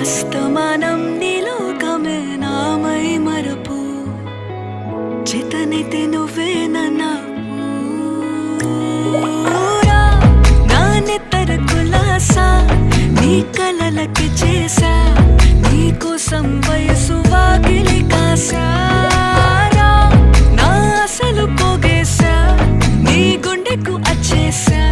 అస్తమానం నీలోకమే నామై మరపు చేతనైతే నువ్వే నన్నా నానెత్తర కులాసా నీ కలలకి చేసా నీకోసం వయసు వాకిలి కాసారా నా అసలు పోగేసా నీ గుండెకు అచ్చేసా